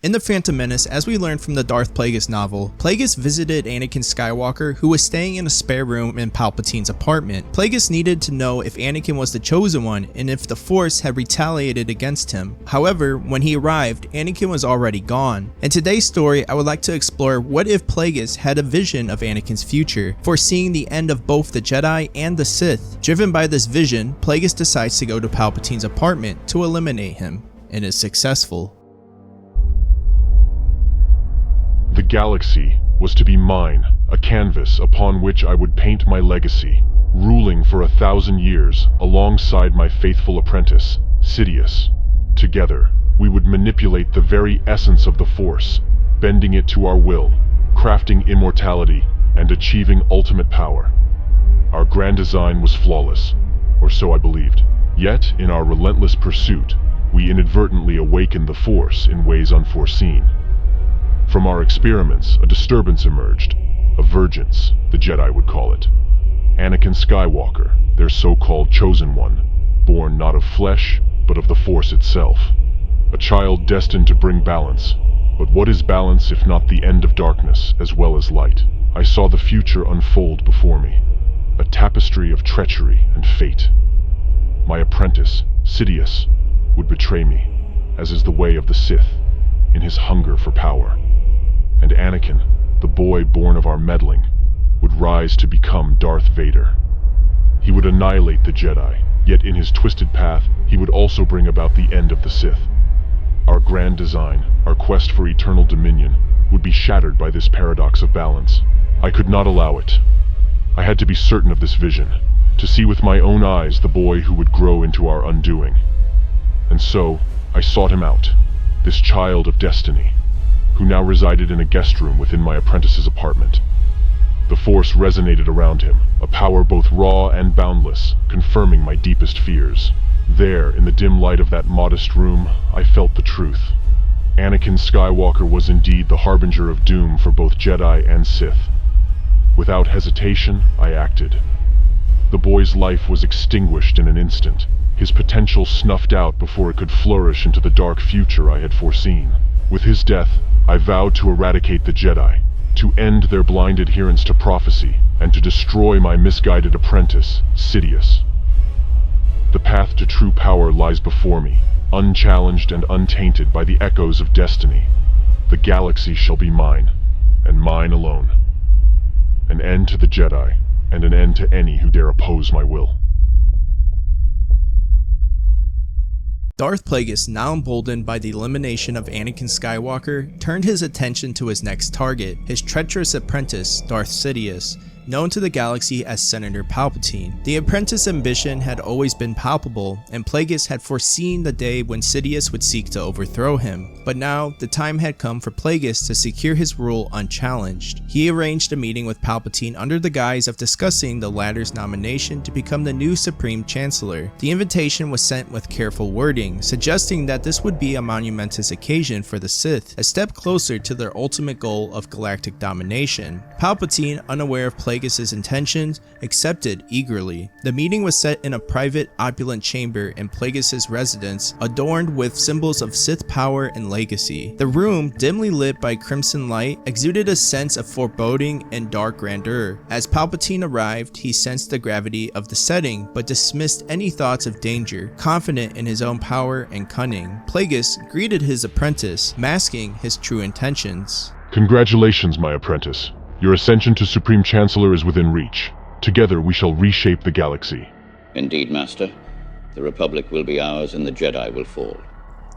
In The Phantom Menace, as we learned from the Darth Plagueis novel, Plagueis visited Anakin Skywalker, who was staying in a spare room in Palpatine's apartment. Plagueis needed to know if Anakin was the chosen one and if the Force had retaliated against him. However, when he arrived, Anakin was already gone. In today's story, I would like to explore what if Plagueis had a vision of Anakin's future, foreseeing the end of both the Jedi and the Sith. Driven by this vision, Plagueis decides to go to Palpatine's apartment to eliminate him, and is successful. The galaxy was to be mine, a canvas upon which I would paint my legacy, ruling for 1,000 years alongside my faithful apprentice, Sidious. Together, we would manipulate the very essence of the Force, bending it to our will, crafting immortality, and achieving ultimate power. Our grand design was flawless, or so I believed. Yet, in our relentless pursuit, we inadvertently awakened the Force in ways unforeseen. From our experiments, a disturbance emerged. A vergence, the Jedi would call it. Anakin Skywalker, their so-called chosen one, born not of flesh, but of the Force itself. A child destined to bring balance. But what is balance if not the end of darkness as well as light? I saw the future unfold before me. A tapestry of treachery and fate. My apprentice, Sidious, would betray me, as is the way of the Sith, in his hunger for power. And Anakin, the boy born of our meddling, would rise to become Darth Vader. He would annihilate the Jedi, yet in his twisted path, he would also bring about the end of the Sith. Our grand design, our quest for eternal dominion, would be shattered by this paradox of balance. I could not allow it. I had to be certain of this vision, to see with my own eyes the boy who would grow into our undoing. And so, I sought him out, this child of destiny, who now resided in a guest room within my apprentice's apartment. The Force resonated around him, a power both raw and boundless, confirming my deepest fears. There, in the dim light of that modest room, I felt the truth. Anakin Skywalker was indeed the harbinger of doom for both Jedi and Sith. Without hesitation, I acted. The boy's life was extinguished in an instant, his potential snuffed out before it could flourish into the dark future I had foreseen. With his death, I vowed to eradicate the Jedi, to end their blind adherence to prophecy, and to destroy my misguided apprentice, Sidious. The path to true power lies before me, unchallenged and untainted by the echoes of destiny. The galaxy shall be mine, and mine alone. An end to the Jedi, and an end to any who dare oppose my will. Darth Plagueis, now emboldened by the elimination of Anakin Skywalker, turned his attention to his next target, his treacherous apprentice, Darth Sidious, known to the galaxy as Senator Palpatine. The apprentice's ambition had always been palpable, and Plagueis had foreseen the day when Sidious would seek to overthrow him. But now, the time had come for Plagueis to secure his rule unchallenged. He arranged a meeting with Palpatine under the guise of discussing the latter's nomination to become the new Supreme Chancellor. The invitation was sent with careful wording, suggesting that this would be a monumentous occasion for the Sith, a step closer to their ultimate goal of galactic domination. Palpatine, unaware of Plagueis' intentions, accepted eagerly. The meeting was set in a private, opulent chamber in Plagueis' residence, adorned with symbols of Sith power and legacy. The room, dimly lit by crimson light, exuded a sense of foreboding and dark grandeur. As Palpatine arrived, he sensed the gravity of the setting, but dismissed any thoughts of danger, confident in his own power and cunning. Plagueis greeted his apprentice, masking his true intentions. Congratulations, my apprentice. Your ascension to Supreme Chancellor is within reach. Together we shall reshape the galaxy. Indeed, Master. The Republic will be ours and the Jedi will fall.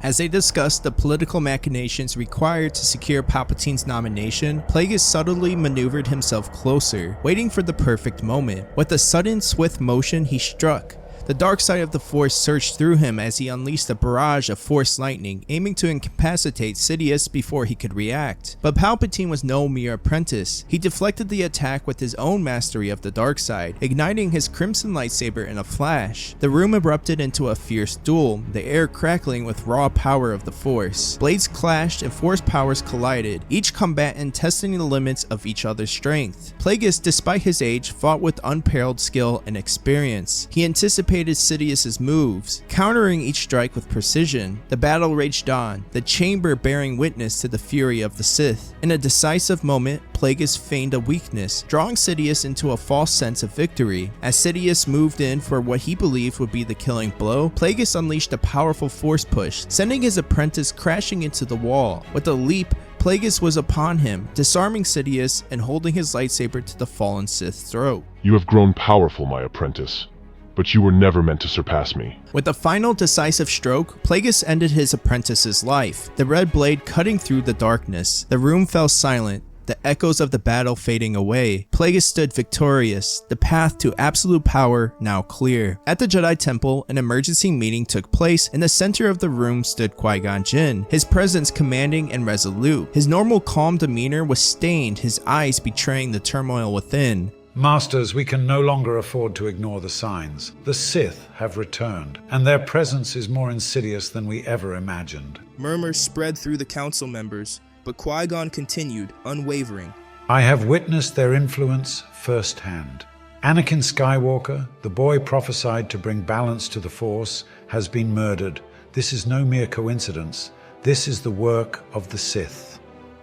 As they discussed the political machinations required to secure Palpatine's nomination, Plagueis subtly maneuvered himself closer, waiting for the perfect moment. With a sudden, swift motion, he struck. The dark side of the Force surged through him as he unleashed a barrage of Force lightning, aiming to incapacitate Sidious before he could react. But Palpatine was no mere apprentice. He deflected the attack with his own mastery of the dark side, igniting his crimson lightsaber in a flash. The room erupted into a fierce duel, the air crackling with raw power of the Force. Blades clashed and Force powers collided, each combatant testing the limits of each other's strength. Plagueis, despite his age, fought with unparalleled skill and experience. He anticipated anticipated Sidious's moves, countering each strike with precision. The battle raged on, the chamber bearing witness to the fury of the Sith. In a decisive moment, Plagueis feigned a weakness, drawing Sidious into a false sense of victory. As Sidious moved in for what he believed would be the killing blow, Plagueis unleashed a powerful force push, sending his apprentice crashing into the wall. With a leap, Plagueis was upon him, disarming Sidious and holding his lightsaber to the fallen Sith's throat. You have grown powerful, my apprentice, but you were never meant to surpass me. With a final decisive stroke, Plagueis ended his apprentice's life, the red blade cutting through the darkness. The room fell silent, the echoes of the battle fading away. Plagueis stood victorious, the path to absolute power now clear. At the Jedi Temple, an emergency meeting took place. In the center of the room stood Qui-Gon Jinn, his presence commanding and resolute. His normal calm demeanor was stained, his eyes betraying the turmoil within. Masters, we can no longer afford to ignore the signs. The Sith have returned, and their presence is more insidious than we ever imagined. Murmurs spread through the council members, but Qui-Gon continued, unwavering. I have witnessed their influence firsthand. Anakin Skywalker, the boy prophesied to bring balance to the Force, has been murdered. This is no mere coincidence. This is the work of the Sith.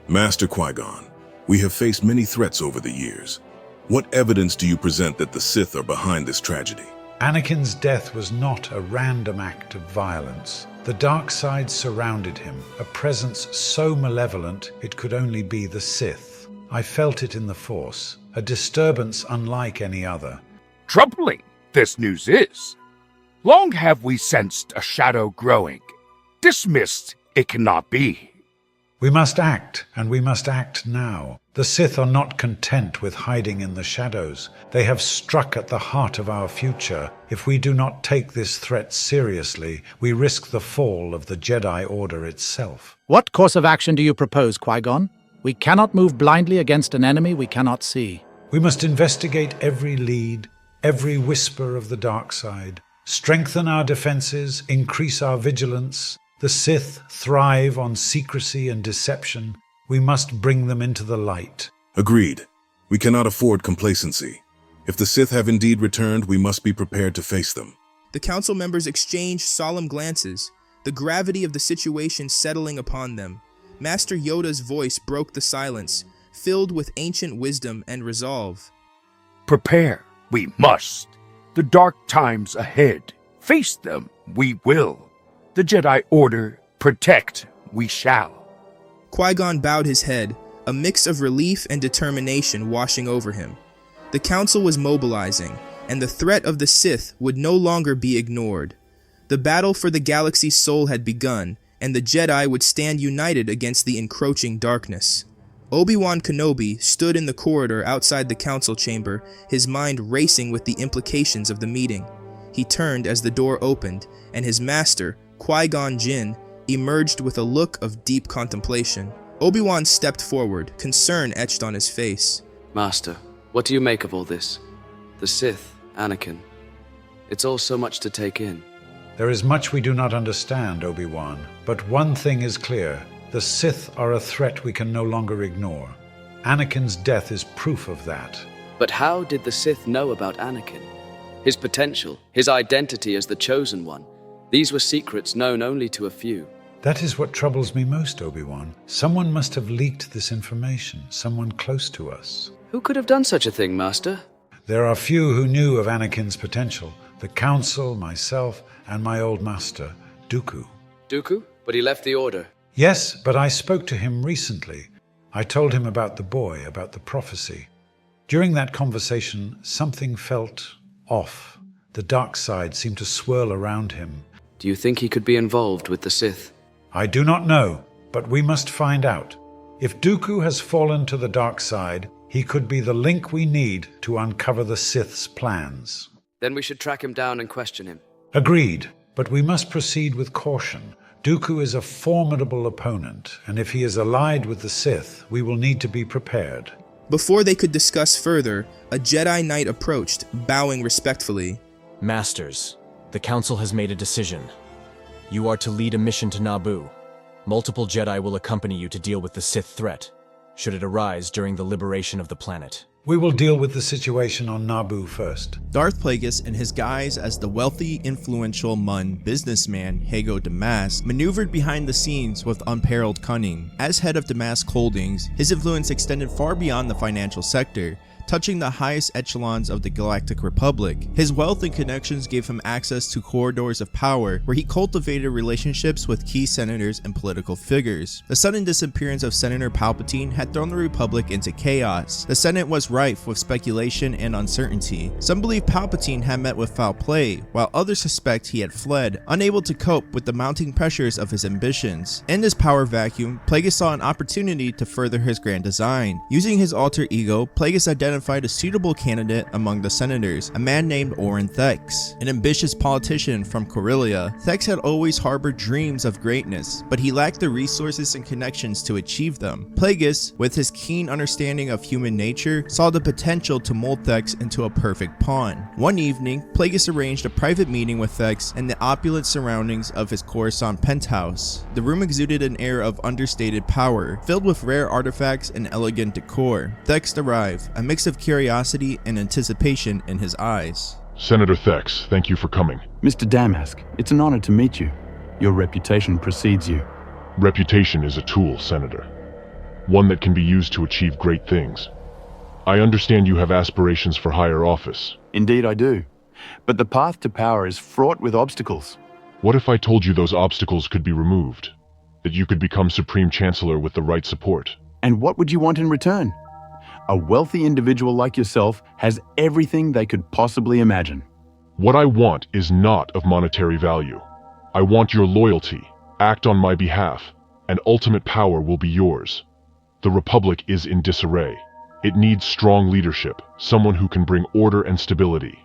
Master Qui-Gon, we have faced many threats over the years. What evidence do you present that the Sith are behind this tragedy? Anakin's death was not a random act of violence. The dark side surrounded him, a presence so malevolent it could only be the Sith. I felt it in the Force, a disturbance unlike any other. Troubling this news is. Long have we sensed a shadow growing. Dismissed it cannot be. We must act, and we must act now. The Sith are not content with hiding in the shadows. They have struck at the heart of our future. If we do not take this threat seriously, we risk the fall of the Jedi Order itself. What course of action do you propose, Qui-Gon? We cannot move blindly against an enemy we cannot see. We must investigate every lead, every whisper of the dark side, strengthen our defenses, increase our vigilance. The Sith thrive on secrecy and deception. We must bring them into the light. Agreed. We cannot afford complacency. If the Sith have indeed returned, we must be prepared to face them. The council members exchanged solemn glances, the gravity of the situation settling upon them. Master Yoda's voice broke the silence, filled with ancient wisdom and resolve. Prepare, we must. The dark times ahead. Face them, we will. The Jedi Order, protect, we shall. Qui-Gon bowed his head, a mix of relief and determination washing over him. The council was mobilizing, and the threat of the Sith would no longer be ignored. The battle for the galaxy's soul had begun, and the Jedi would stand united against the encroaching darkness. Obi-Wan Kenobi stood in the corridor outside the council chamber, his mind racing with the implications of the meeting. He turned as the door opened, and his master, Qui-Gon Jinn, emerged with a look of deep contemplation. Obi-Wan stepped forward, concern etched on his face. Master, what do you make of all this? The Sith, Anakin. It's all so much to take in. There is much we do not understand, Obi-Wan, but one thing is clear. The Sith are a threat we can no longer ignore. Anakin's death is proof of that. But how did the Sith know about Anakin? His potential, his identity as the Chosen One. These were secrets known only to a few. That is what troubles me most, Obi-Wan. Someone must have leaked this information, someone close to us. Who could have done such a thing, Master? There are few who knew of Anakin's potential. The Council, myself, and my old master, Dooku. Dooku? But he left the Order. Yes, but I spoke to him recently. I told him about the boy, about the prophecy. During that conversation, something felt off. The dark side seemed to swirl around him. Do you think he could be involved with the Sith? I do not know, but we must find out. If Dooku has fallen to the dark side, he could be the link we need to uncover the Sith's plans. Then we should track him down and question him. Agreed, but we must proceed with caution. Dooku is a formidable opponent, and if he is allied with the Sith, we will need to be prepared. Before they could discuss further, a Jedi Knight approached, bowing respectfully. Masters, the Council has made a decision. You are to lead a mission to Naboo. Multiple Jedi will accompany you to deal with the Sith threat, should it arise during the liberation of the planet. We will deal with the situation on Naboo first. Darth Plagueis, in his guise as the wealthy, influential Mun businessman Hago Damask, maneuvered behind the scenes with unparalleled cunning. As head of Damask Holdings, his influence extended far beyond the financial sector, touching the highest echelons of the Galactic Republic. His wealth and connections gave him access to corridors of power where he cultivated relationships with key senators and political figures. The sudden disappearance of Senator Palpatine had thrown the Republic into chaos. The Senate was rife with speculation and uncertainty. Some believe Palpatine had met with foul play, while others suspect he had fled, unable to cope with the mounting pressures of his ambitions. In this power vacuum, Plagueis saw an opportunity to further his grand design. Using his alter ego, Plagueis identified a suitable candidate among the senators, a man named Orrin Thex. An ambitious politician from Corellia, Thex had always harbored dreams of greatness, but he lacked the resources and connections to achieve them. Plagueis, with his keen understanding of human nature, saw the potential to mold Thex into a perfect pawn. One evening, Plagueis arranged a private meeting with Thex in the opulent surroundings of his Coruscant penthouse. The room exuded an air of understated power, filled with rare artifacts and elegant decor. Thex arrived, a mix of curiosity and anticipation in his eyes. Senator Thex, thank you for coming. Mr. Damask, it's an honor to meet you. Your reputation precedes you. Reputation is a tool, Senator. One that can be used to achieve great things. I understand you have aspirations for higher office. Indeed I do. But the path to power is fraught with obstacles. What if I told you those obstacles could be removed? That you could become Supreme Chancellor with the right support? And what would you want in return? A wealthy individual like yourself has everything they could possibly imagine. What I want is not of monetary value. I want your loyalty. Act on my behalf, and ultimate power will be yours. The Republic is in disarray. It needs strong leadership, someone who can bring order and stability.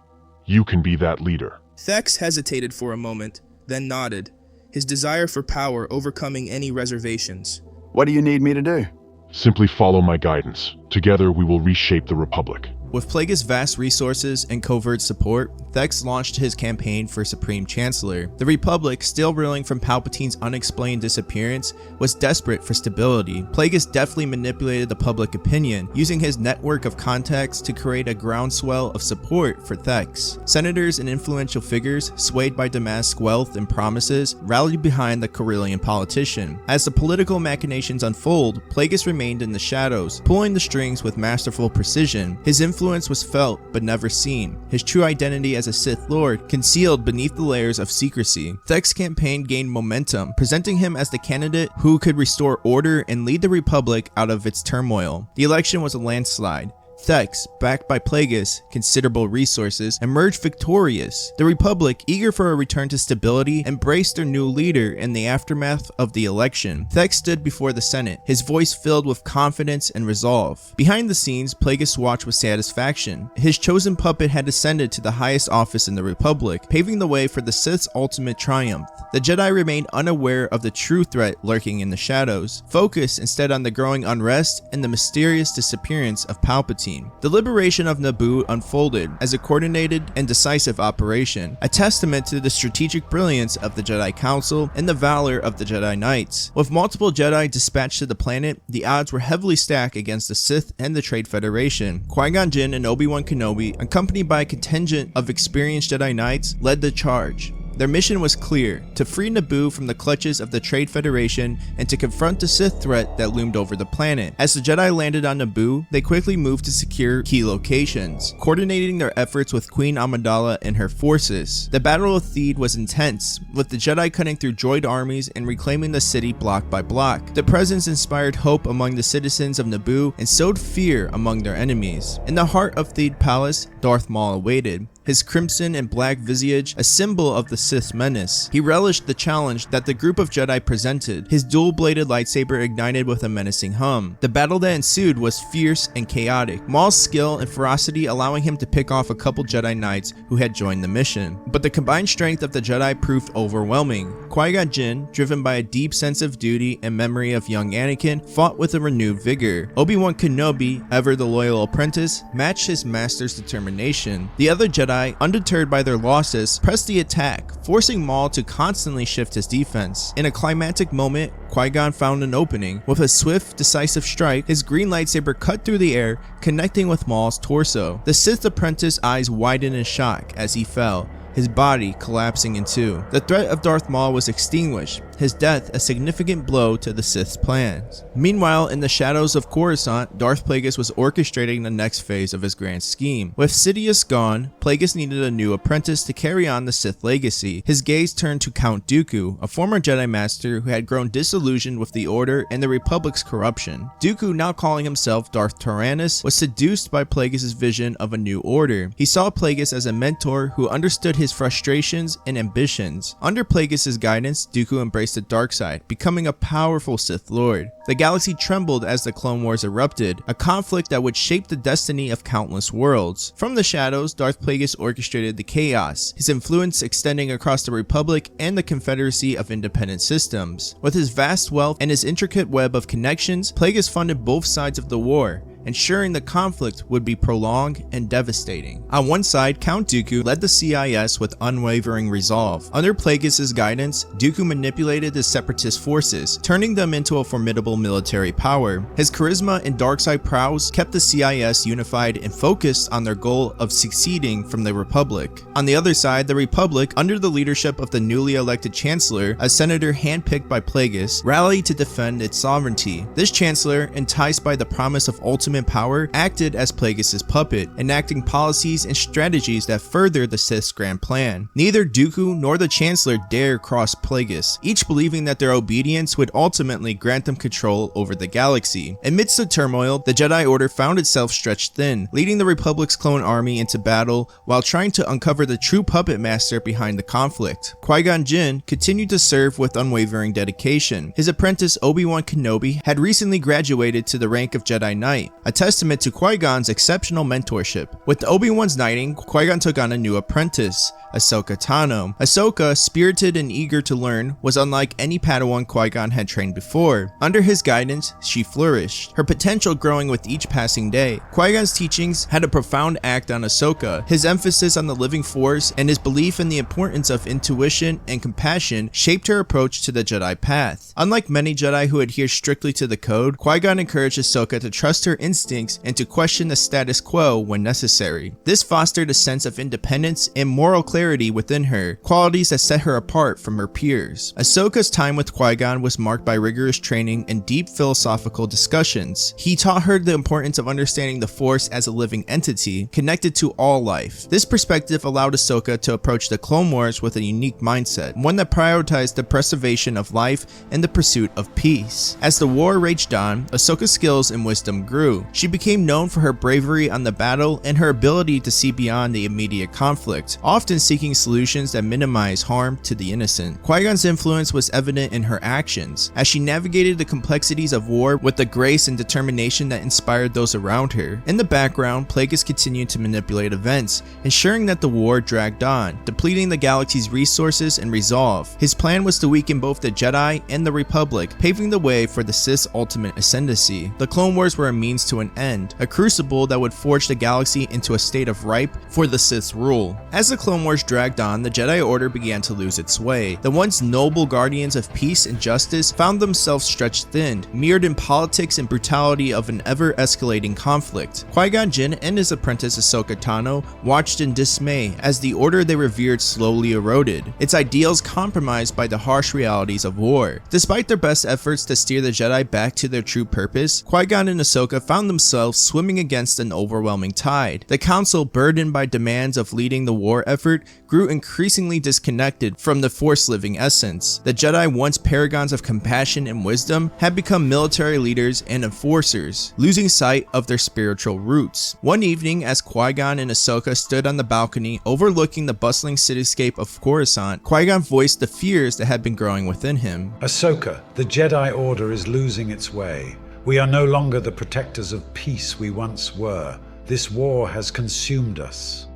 You can be that leader. Thex hesitated for a moment, then nodded, his desire for power overcoming any reservations. What do you need me to do? Simply follow my guidance. Together we will reshape the Republic. With Plagueis' vast resources and covert support, Thex launched his campaign for Supreme Chancellor. The Republic, still reeling from Palpatine's unexplained disappearance, was desperate for stability. Plagueis deftly manipulated the public opinion, using his network of contacts to create a groundswell of support for Thex. Senators and influential figures, swayed by Damask's wealth and promises, rallied behind the Corellian politician. As the political machinations unfold, Plagueis remained in the shadows, pulling the strings with masterful precision. His influence was felt but never seen, his true identity as a Sith Lord concealed beneath the layers of secrecy. Thex's campaign gained momentum, presenting him as the candidate who could restore order and lead the Republic out of its turmoil. The election was a landslide. Thex, backed by Plagueis' considerable resources, emerged victorious. The Republic, eager for a return to stability, embraced their new leader in the aftermath of the election. Thex stood before the Senate, his voice filled with confidence and resolve. Behind the scenes, Plagueis watched with satisfaction. His chosen puppet had ascended to the highest office in the Republic, paving the way for the Sith's ultimate triumph. The Jedi remained unaware of the true threat lurking in the shadows, focused instead on the growing unrest and the mysterious disappearance of Palpatine. The liberation of Naboo unfolded as a coordinated and decisive operation, a testament to the strategic brilliance of the Jedi Council and the valor of the Jedi Knights. With multiple Jedi dispatched to the planet, the odds were heavily stacked against the Sith and the Trade Federation. Qui-Gon Jinn and Obi-Wan Kenobi, accompanied by a contingent of experienced Jedi Knights, led the charge. Their mission was clear, to free Naboo from the clutches of the Trade Federation and to confront the Sith threat that loomed over the planet. As the Jedi landed on Naboo, they quickly moved to secure key locations, coordinating their efforts with Queen Amidala and her forces. The Battle of Theed was intense, with the Jedi cutting through droid armies and reclaiming the city block by block. The presence inspired hope among the citizens of Naboo and sowed fear among their enemies. In the heart of Theed Palace, Darth Maul awaited, his crimson and black visage a symbol of the Sith's menace. He relished the challenge that the group of Jedi presented, his dual-bladed lightsaber ignited with a menacing hum. The battle that ensued was fierce and chaotic, Maul's skill and ferocity allowing him to pick off a couple Jedi Knights who had joined the mission. But the combined strength of the Jedi proved overwhelming. Qui-Gon Jinn, driven by a deep sense of duty and memory of young Anakin, fought with a renewed vigor. Obi-Wan Kenobi, ever the loyal apprentice, matched his master's determination. The other Jedi Jedi, undeterred by their losses, pressed the attack, forcing Maul to constantly shift his defense. In a climactic moment, Qui-Gon found an opening. With a swift, decisive strike, his green lightsaber cut through the air, connecting with Maul's torso. The Sith apprentice's eyes widened in shock as he fell, his body collapsing in two. The threat of Darth Maul was extinguished, his death a significant blow to the Sith's plans. Meanwhile, in the shadows of Coruscant, Darth Plagueis was orchestrating the next phase of his grand scheme. With Sidious gone, Plagueis needed a new apprentice to carry on the Sith legacy. His gaze turned to Count Dooku, a former Jedi Master who had grown disillusioned with the Order and the Republic's corruption. Dooku, now calling himself Darth Tyrannus, was seduced by Plagueis' vision of a new order. He saw Plagueis as a mentor who understood his frustrations and ambitions. Under Plagueis' guidance, Dooku embraced the dark side, becoming a powerful Sith Lord. The galaxy trembled as the Clone Wars erupted, a conflict that would shape the destiny of countless worlds. From the shadows, Darth Plagueis orchestrated the chaos, his influence extending across the Republic and the Confederacy of Independent Systems. With his vast wealth and his intricate web of connections, Plagueis funded both sides of the war, ensuring the conflict would be prolonged and devastating. On one side, Count Dooku led the CIS with unwavering resolve. Under Plagueis' guidance, Dooku manipulated the Separatist forces, turning them into a formidable military power. His charisma and dark-side prowess kept the CIS unified and focused on their goal of succeeding from the Republic. On the other side, the Republic, under the leadership of the newly elected Chancellor, a senator handpicked by Plagueis, rallied to defend its sovereignty. This Chancellor, enticed by the promise of ultimate power, acted as Plagueis' puppet, enacting policies and strategies that furthered the Sith's grand plan. Neither Dooku nor the Chancellor dared cross Plagueis, each believing that their obedience would ultimately grant them control over the galaxy. Amidst the turmoil, the Jedi Order found itself stretched thin, leading the Republic's clone army into battle while trying to uncover the true puppet master behind the conflict. Qui-Gon Jinn continued to serve with unwavering dedication. His apprentice Obi-Wan Kenobi had recently graduated to the rank of Jedi Knight, a testament to Qui-Gon's exceptional mentorship. With Obi-Wan's knighting, Qui-Gon took on a new apprentice, Ahsoka Tano. Ahsoka, spirited and eager to learn, was unlike any Padawan Qui-Gon had trained before. Under his guidance, she flourished, her potential growing with each passing day. Qui-Gon's teachings had a profound act on Ahsoka. His emphasis on the living force and his belief in the importance of intuition and compassion shaped her approach to the Jedi path. Unlike many Jedi who adhere strictly to the code, Qui-Gon encouraged Ahsoka to trust her instincts and to question the status quo when necessary. This fostered a sense of independence and moral clarity within her, qualities that set her apart from her peers. Ahsoka's time with Qui-Gon was marked by rigorous training and deep philosophical discussions. He taught her the importance of understanding the Force as a living entity, connected to all life. This perspective allowed Ahsoka to approach the Clone Wars with a unique mindset, one that prioritized the preservation of life and the pursuit of peace. As the war raged on, Ahsoka's skills and wisdom grew. She became known for her bravery on the battle and her ability to see beyond the immediate conflict, often seeking solutions that minimize harm to the innocent. Qui-Gon's influence was evident in her actions, as she navigated the complexities of war with the grace and determination that inspired those around her. In the background, Plagueis continued to manipulate events, ensuring that the war dragged on, depleting the galaxy's resources and resolve. His plan was to weaken both the Jedi and the Republic, paving the way for the Sith's ultimate ascendancy. The Clone Wars were a means to an end, a crucible that would forge the galaxy into a state of ripe for the Sith's rule. As the Clone Wars dragged on, the Jedi Order began to lose its way. The once noble guardians of peace and justice found themselves stretched thin, mired in politics and brutality of an ever-escalating conflict. Qui-Gon Jinn and his apprentice Ahsoka Tano watched in dismay as the order they revered slowly eroded, its ideals compromised by the harsh realities of war. Despite their best efforts to steer the Jedi back to their true purpose, Qui-Gon and Ahsoka found themselves swimming against an overwhelming tide. The Council, burdened by demands of leading the war effort, grew increasingly disconnected from the Force-living essence. The Jedi, once paragons of compassion and wisdom, had become military leaders and enforcers, losing sight of their spiritual roots. One evening, as Qui-Gon and Ahsoka stood on the balcony overlooking the bustling cityscape of Coruscant, Qui-Gon voiced the fears that had been growing within him. Ahsoka, the Jedi Order is losing its way. We are no longer the protectors of peace we once were. This war has consumed us.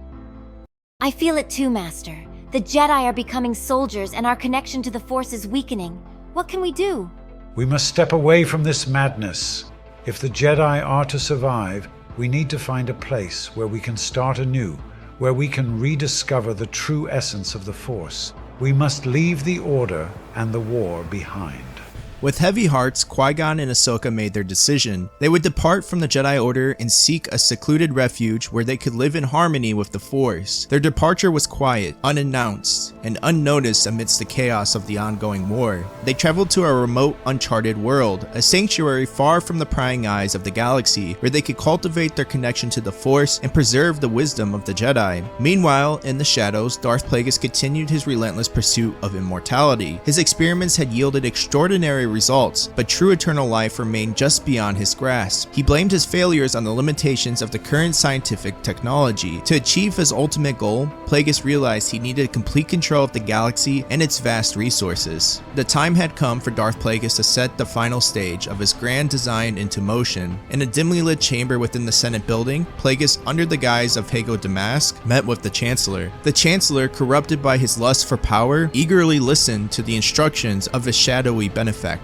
I feel it too, Master. The Jedi are becoming soldiers and our connection to the Force is weakening. What can we do? We must step away from this madness. If the Jedi are to survive, we need to find a place where we can start anew, where we can rediscover the true essence of the Force. We must leave the Order and the war behind. With heavy hearts, Qui-Gon and Ahsoka made their decision. They would depart from the Jedi Order and seek a secluded refuge where they could live in harmony with the Force. Their departure was quiet, unannounced, and unnoticed amidst the chaos of the ongoing war. They traveled to a remote, uncharted world, a sanctuary far from the prying eyes of the galaxy, where they could cultivate their connection to the Force and preserve the wisdom of the Jedi. Meanwhile, in the shadows, Darth Plagueis continued his relentless pursuit of immortality. His experiments had yielded extraordinary results, but true eternal life remained just beyond his grasp. He blamed his failures on the limitations of the current scientific technology. To achieve his ultimate goal, Plagueis realized he needed complete control of the galaxy and its vast resources. The time had come for Darth Plagueis to set the final stage of his grand design into motion. In a dimly lit chamber within the Senate building, Plagueis, under the guise of Hago Damask, met with the Chancellor. The Chancellor, corrupted by his lust for power, eagerly listened to the instructions of his shadowy benefactor.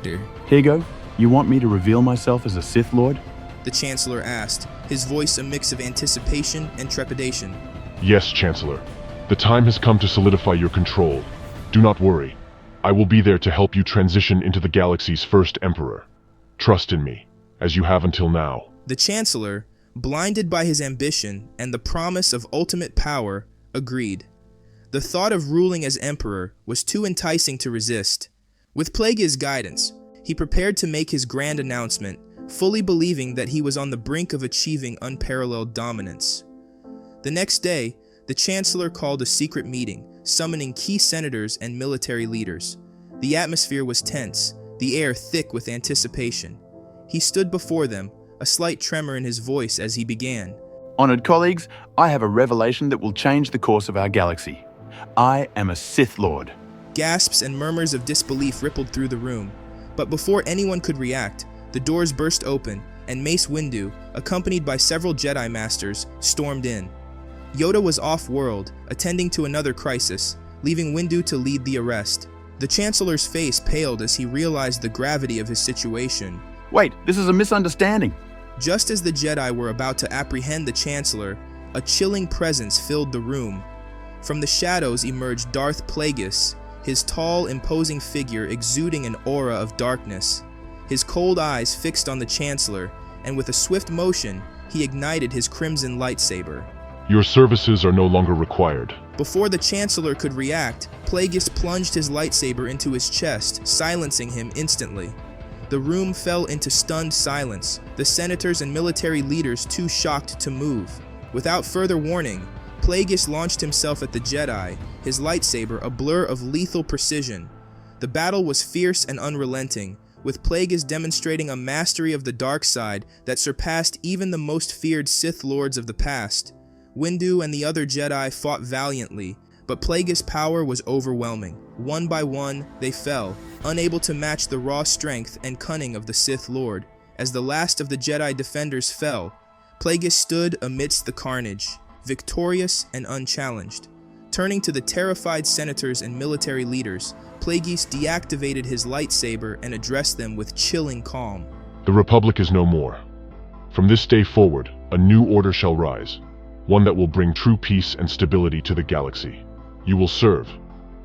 Hago, you want me to reveal myself as a Sith Lord? The Chancellor asked, his voice a mix of anticipation and trepidation. Yes, Chancellor. The time has come to solidify your control. Do not worry. I will be there to help you transition into the galaxy's first Emperor. Trust in me, as you have until now. The Chancellor, blinded by his ambition and the promise of ultimate power, agreed. The thought of ruling as Emperor was too enticing to resist. With Plagueis' guidance, he prepared to make his grand announcement, fully believing that he was on the brink of achieving unparalleled dominance. The next day, the Chancellor called a secret meeting, summoning key senators and military leaders. The atmosphere was tense, the air thick with anticipation. He stood before them, a slight tremor in his voice as he began. Honored colleagues, I have a revelation that will change the course of our galaxy. I am a Sith Lord. Gasps and murmurs of disbelief rippled through the room, but before anyone could react, the doors burst open, and Mace Windu, accompanied by several Jedi Masters, stormed in. Yoda was off-world, attending to another crisis, leaving Windu to lead the arrest. The Chancellor's face paled as he realized the gravity of his situation. Wait, this is a misunderstanding. Just as the Jedi were about to apprehend the Chancellor, a chilling presence filled the room. From the shadows emerged Darth Plagueis, his tall, imposing figure exuding an aura of darkness. His cold eyes fixed on the Chancellor, and with a swift motion, he ignited his crimson lightsaber. Your services are no longer required. Before the Chancellor could react, Plagueis plunged his lightsaber into his chest, silencing him instantly. The room fell into stunned silence, the senators and military leaders too shocked to move. Without further warning, Plagueis launched himself at the Jedi, his lightsaber a blur of lethal precision. The battle was fierce and unrelenting, with Plagueis demonstrating a mastery of the dark side that surpassed even the most feared Sith Lords of the past. Windu and the other Jedi fought valiantly, but Plagueis' power was overwhelming. One by one, they fell, unable to match the raw strength and cunning of the Sith Lord. As the last of the Jedi defenders fell, Plagueis stood amidst the carnage, victorious and unchallenged. Turning to the terrified senators and military leaders, Plagueis deactivated his lightsaber and addressed them with chilling calm. The Republic is no more. From this day forward, a new order shall rise, one that will bring true peace and stability to the galaxy. You will serve,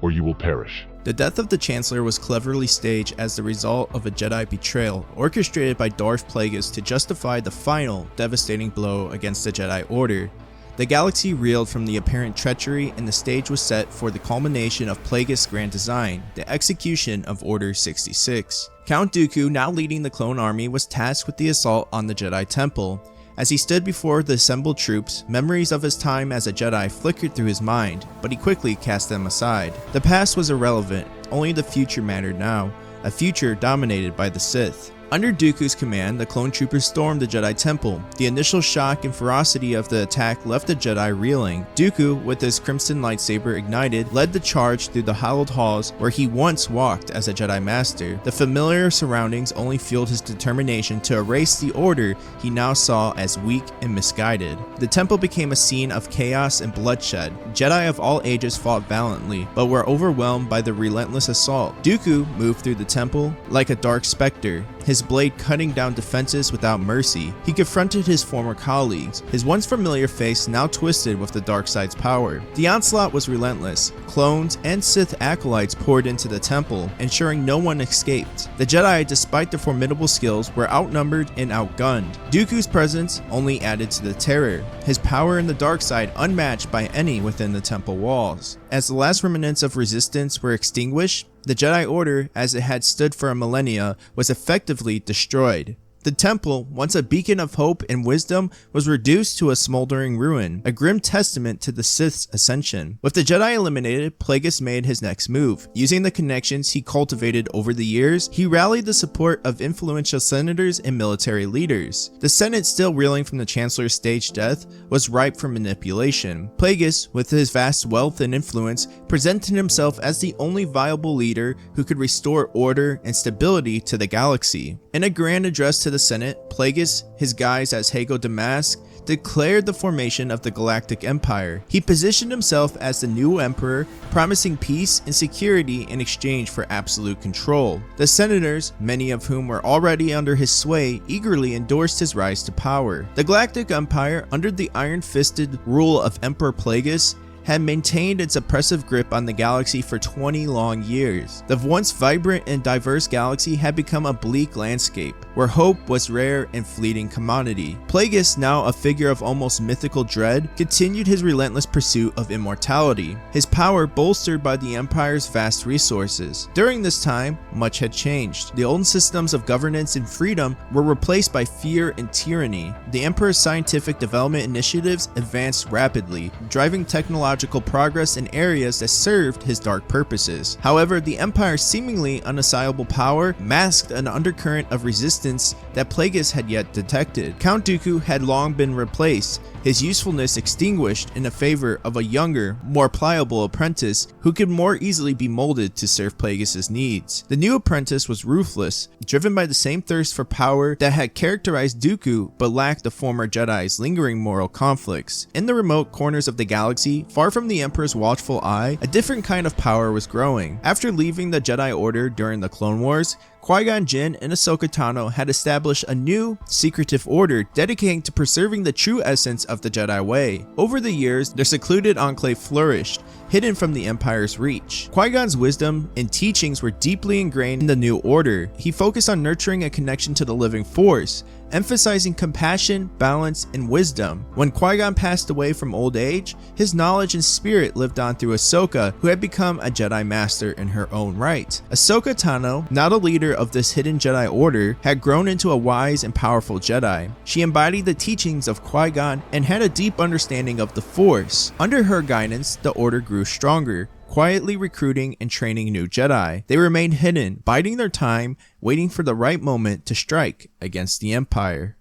or you will perish. The death of the Chancellor was cleverly staged as the result of a Jedi betrayal, orchestrated by Darth Plagueis to justify the final, devastating blow against the Jedi Order. The galaxy reeled from the apparent treachery, and the stage was set for the culmination of Plagueis' grand design, the execution of Order 66. Count Dooku, now leading the clone army, was tasked with the assault on the Jedi Temple. As he stood before the assembled troops, memories of his time as a Jedi flickered through his mind, but he quickly cast them aside. The past was irrelevant, only the future mattered now, a future dominated by the Sith. Under Dooku's command, the clone troopers stormed the Jedi Temple. The initial shock and ferocity of the attack left the Jedi reeling. Dooku, with his crimson lightsaber ignited, led the charge through the hallowed halls where he once walked as a Jedi Master. The familiar surroundings only fueled his determination to erase the order he now saw as weak and misguided. The temple became a scene of chaos and bloodshed. Jedi of all ages fought valiantly, but were overwhelmed by the relentless assault. Dooku moved through the temple like a dark specter, his blade cutting down defenses without mercy. He confronted his former colleagues, his once familiar face now twisted with the dark side's power. The onslaught was relentless. Clones and Sith acolytes poured into the temple, ensuring no one escaped. The Jedi, despite their formidable skills, were outnumbered and outgunned. Dooku's presence only added to the terror, his power in the dark side unmatched by any within the temple walls. As the last remnants of resistance were extinguished, the Jedi Order, as it had stood for a millennia, was effectively destroyed. The temple, once a beacon of hope and wisdom, was reduced to a smoldering ruin, a grim testament to the Sith's ascension. With the Jedi eliminated, Plagueis made his next move. Using the connections he cultivated over the years, he rallied the support of influential senators and military leaders. The Senate, still reeling from the Chancellor's staged death, was ripe for manipulation. Plagueis, with his vast wealth and influence, presented himself as the only viable leader who could restore order and stability to the galaxy. In a grand address to the Senate, Plagueis, his guise as Hago Damask, declared the formation of the Galactic Empire. He positioned himself as the new emperor, promising peace and security in exchange for absolute control. The senators, many of whom were already under his sway, eagerly endorsed his rise to power. The Galactic Empire, under the iron-fisted rule of Emperor Plagueis, had maintained its oppressive grip on the galaxy for 20 long years. The once vibrant and diverse galaxy had become a bleak landscape, where hope was rare and fleeting commodity. Plagueis, now a figure of almost mythical dread, continued his relentless pursuit of immortality, his power bolstered by the Empire's vast resources. During this time, much had changed. The old systems of governance and freedom were replaced by fear and tyranny. The Emperor's scientific development initiatives advanced rapidly, driving technological progress in areas that served his dark purposes. However, the Empire's seemingly unassailable power masked an undercurrent of resistance that Plagueis had yet detected. Count Dooku had long been replaced, his usefulness extinguished in favor of a younger, more pliable apprentice who could more easily be molded to serve Plagueis' needs. The new apprentice was ruthless, driven by the same thirst for power that had characterized Dooku but lacked the former Jedi's lingering moral conflicts. In the remote corners of the galaxy, far from the Emperor's watchful eye, a different kind of power was growing. After leaving the Jedi Order during the Clone Wars, Qui-Gon Jinn and Ahsoka Tano had established a new, secretive order dedicating to preserving the true essence of the Jedi way. Over the years, their secluded enclave flourished, hidden from the Empire's reach. Qui-Gon's wisdom and teachings were deeply ingrained in the new order. He focused on nurturing a connection to the living force, emphasizing compassion, balance, and wisdom. When Qui-Gon passed away from old age, his knowledge and spirit lived on through Ahsoka, who had become a Jedi Master in her own right. Ahsoka Tano, now the leader of this hidden Jedi Order, had grown into a wise and powerful Jedi. She embodied the teachings of Qui-Gon and had a deep understanding of the Force. Under her guidance, the Order grew stronger, quietly recruiting and training new Jedi. They remained hidden, biding their time, waiting for the right moment to strike against the Empire.